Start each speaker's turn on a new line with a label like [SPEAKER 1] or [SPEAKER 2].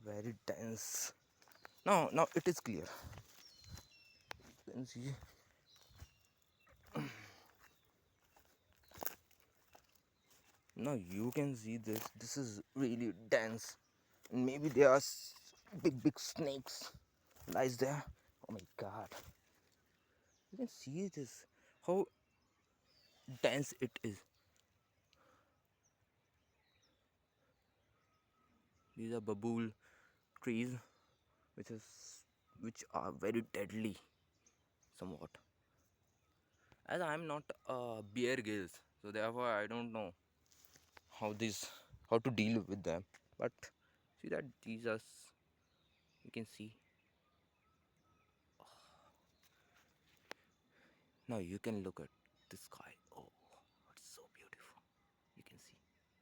[SPEAKER 1] very dense. Now it is clear. You can see. Now you can see this. This is really dense. And maybe there are big snakes lies there. Oh my god. You can see this. How dense it is. These are babool trees which are very deadly somewhat. As I'm not a bear gills, so therefore I don't know how how to deal with them. But see that these are you can see. Now you can look at the sky.